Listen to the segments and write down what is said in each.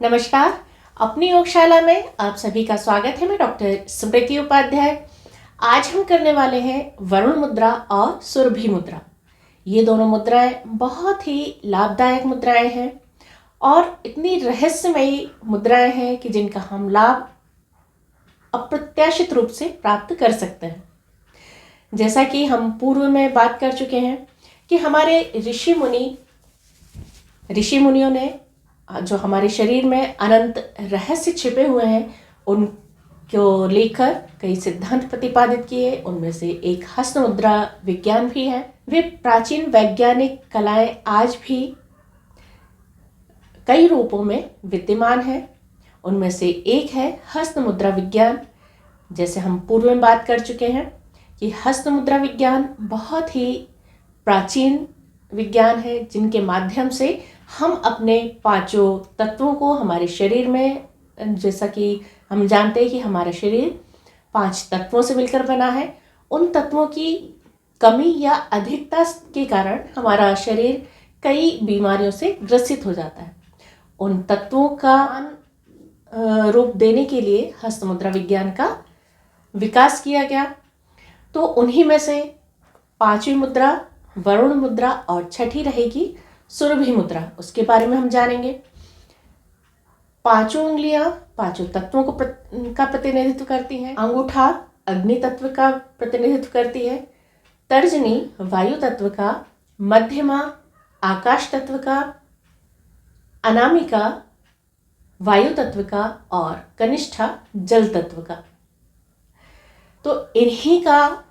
नमस्कार। अपनी योगशाला में आप सभी का स्वागत है। मैं डॉक्टर स्मृति उपाध्याय। आज हम करने वाले हैं वरुण मुद्रा और सुरभि मुद्रा। ये दोनों मुद्राएं बहुत ही लाभदायक मुद्राएं हैं और इतनी रहस्यमयी मुद्राएं हैं कि जिनका हम लाभ अप्रत्याशित रूप से प्राप्त कर सकते हैं। जैसा कि हम पूर्व में बात कर चुके हैं कि हमारे ऋषि मुनियों ने जो हमारे शरीर में अनंत रहस्य छिपे हुए हैं उनको लेकर कई सिद्धांत प्रतिपादित किए। उनमें से एक हस्त मुद्रा विज्ञान भी है। वे प्राचीन वैज्ञानिक कलाएं आज भी कई रूपों में विद्यमान है। उनमें से एक है हस्त मुद्रा विज्ञान। जैसे हम पूर्व में बात कर चुके हैं कि हस्त मुद्रा विज्ञान बहुत ही प्राचीन विज्ञान है, जिनके माध्यम से हम अपने पांचों तत्वों को हमारे शरीर में, जैसा कि हम जानते हैं कि हमारा शरीर 5 तत्वों से मिलकर बना है, उन तत्वों की कमी या अधिकता के कारण हमारा शरीर कई बीमारियों से ग्रसित हो जाता है। उन तत्वों का रूप देने के लिए हस्त मुद्रा विज्ञान का विकास किया गया। तो उन्हीं में से 5वीं मुद्रा वरुण मुद्रा और छठी रहेगी सुरभि मुद्रा। उसके बारे में हम जानेंगे। 5 उंगलियां 5 तत्वों का प्रतिनिधित्व करती हैं। अंगूठा अग्नि तत्व का प्रतिनिधित्व करती है, तर्जनी वायु तत्व का, मध्यमा आकाश तत्व का, अनामिका वायु तत्व का और कनिष्ठा जल तत्व का। तो इन्हीं का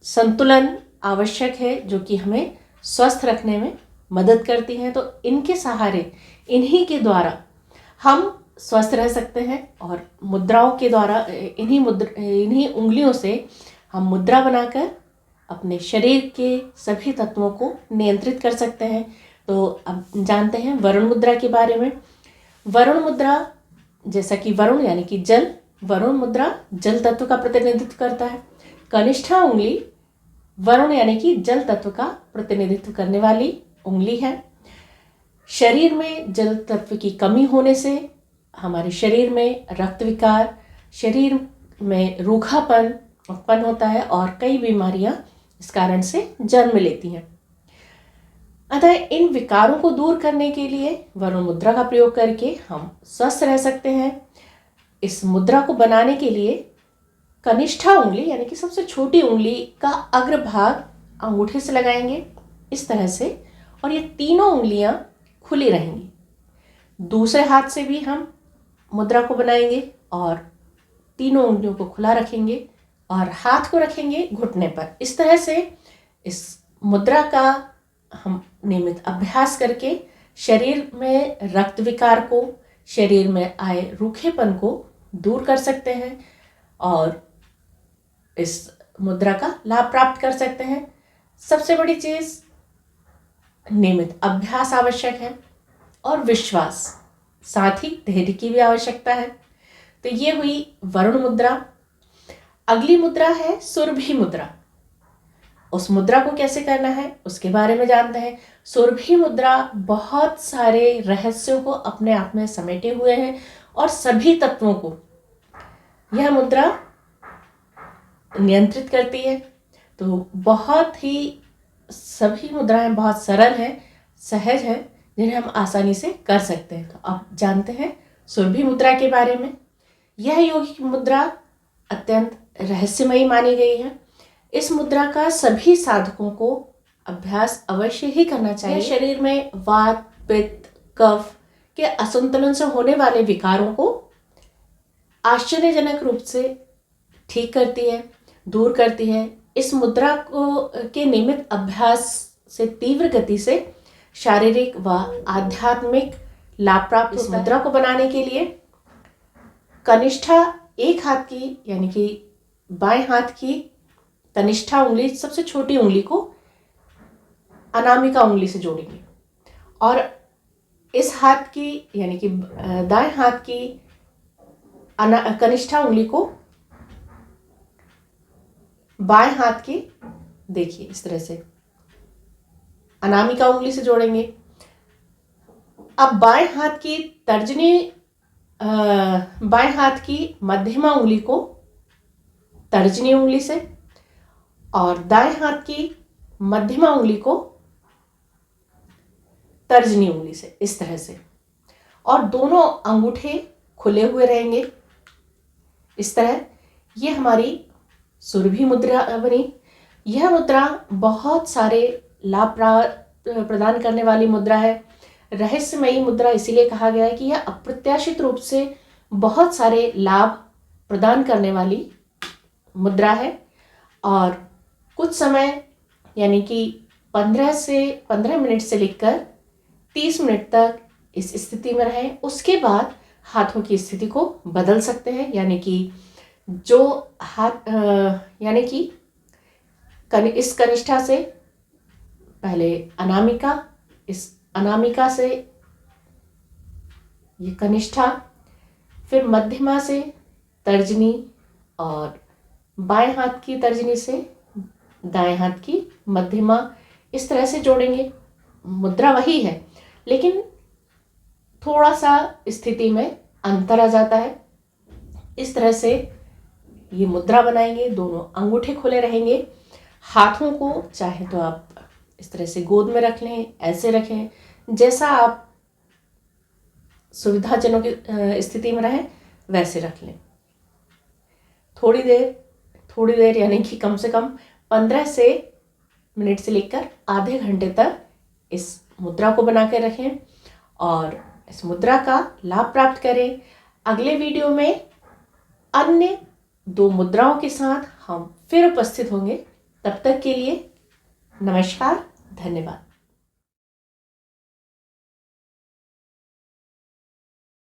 संतुलन आवश्यक है, जो कि हमें स्वस्थ रखने में मदद करती हैं। तो इनके सहारे, इन्हीं के द्वारा हम स्वस्थ रह सकते हैं और मुद्राओं के द्वारा इन्हीं उंगलियों से हम मुद्रा बनाकर अपने शरीर के सभी तत्वों को नियंत्रित कर सकते हैं। तो अब जानते हैं वरुण मुद्रा के बारे में। वरुण मुद्रा, जैसा कि वरुण यानी कि जल, वरुण मुद्रा जल तत्व का प्रतिनिधित्व करता है। कनिष्ठा उंगली वरुण यानी कि जल तत्व का प्रतिनिधित्व करने वाली उंगली है। शरीर में जल तत्व की कमी होने से हमारे शरीर में रक्त विकार, शरीर में रूखापन उत्पन्न होता है और कई बीमारियां इस कारण से जन्म लेती हैं। अतः इन विकारों को दूर करने के लिए वरुण मुद्रा का प्रयोग करके हम स्वस्थ रह सकते हैं। इस मुद्रा को बनाने के लिए कनिष्ठा उंगली यानी कि सबसे छोटी उंगली का अग्रभाग अंगूठे से लगाएंगे इस तरह से, और ये तीनों उंगलियां खुली रहेंगी। दूसरे हाथ से भी हम मुद्रा को बनाएंगे और तीनों उंगलियों को खुला रखेंगे और हाथ को रखेंगे घुटने पर। इस तरह से इस मुद्रा का हम नियमित अभ्यास करके शरीर में रक्त विकार को, शरीर में आए रूखेपन को दूर कर सकते हैं और इस मुद्रा का लाभ प्राप्त कर सकते हैं। सबसे बड़ी चीज नियमित अभ्यास आवश्यक है और विश्वास, साथ ही धैर्य की भी आवश्यकता है। तो ये हुई वरुण मुद्रा। अगली मुद्रा है सुरभि मुद्रा। उस मुद्रा को कैसे करना है उसके बारे में जानते हैं। सुरभि मुद्रा बहुत सारे रहस्यों को अपने आप में समेटे हुए हैं और सभी तत्वों को यह मुद्रा नियंत्रित करती है। तो बहुत ही सभी मुद्राएं बहुत सरल हैं, सहज हैं, जिन्हें हम आसानी से कर सकते हैं। तो अब जानते हैं सुरभि मुद्रा के बारे में। यह यौगिक मुद्रा अत्यंत रहस्यमयी मानी गई है। इस मुद्रा का सभी साधकों को अभ्यास अवश्य ही करना चाहिए। शरीर में वात, पित्त, कफ के असंतुलन से होने वाले विकारों को आश्चर्यजनक रूप से ठीक करती है, दूर करती है। इस मुद्रा के नियमित अभ्यास से तीव्र गति से शारीरिक व आध्यात्मिक लाभ प्राप्त होता है। इस मुद्रा को बनाने के लिए कनिष्ठा एक हाथ की यानी कि बाएं हाथ की कनिष्ठा उंगली, सबसे छोटी उंगली को अनामिका उंगली से जोड़ेंगे और इस हाथ की यानी कि दाएं हाथ की कनिष्ठा उंगली को बाएं हाथ की, देखिए इस तरह से अनामिका उंगली से जोड़ेंगे। अब बाएं हाथ की तर्जनी, बाएं हाथ की मध्यमा उंगली को तर्जनी उंगली से और दाएं हाथ की मध्यमा उंगली को तर्जनी उंगली से, इस तरह से, और दोनों अंगूठे खुले हुए रहेंगे इस तरह। ये हमारी सुरभि मुद्रा बनी। यह मुद्रा बहुत सारे लाभ प्रदान करने वाली मुद्रा है। रहस्यमयी मुद्रा इसीलिए कहा गया है कि यह अप्रत्याशित रूप से बहुत सारे लाभ प्रदान करने वाली मुद्रा है। और कुछ समय यानी कि 15 मिनट से लेकर 30 मिनट तक इस स्थिति में रहें। उसके बाद हाथों की स्थिति को बदल सकते हैं, यानी कि जो हाथ यानी कि इस कनिष्ठा से पहले अनामिका, इस अनामिका से ये कनिष्ठा, फिर मध्यमा से तर्जनी और बाएं हाथ की तर्जनी से दाएं हाथ की मध्यमा, इस तरह से जोड़ेंगे। मुद्रा वही है लेकिन थोड़ा सा स्थिति में अंतर आ जाता है। इस तरह से ये मुद्रा बनाएंगे, दोनों अंगूठे खुले रहेंगे। हाथों को चाहे तो आप इस तरह से गोद में रख लें, ऐसे रखें, जैसा आप सुविधाजनक स्थिति में रहें वैसे रख लें। थोड़ी देर यानी कि कम से कम 15 मिनट से लेकर आधे घंटे तक इस मुद्रा को बना के रखें और इस मुद्रा का लाभ प्राप्त करें। अगले वीडियो में अन्य 2 मुद्राओं के साथ हम फिर उपस्थित होंगे। तब तक के लिए नमस्कार, धन्यवाद।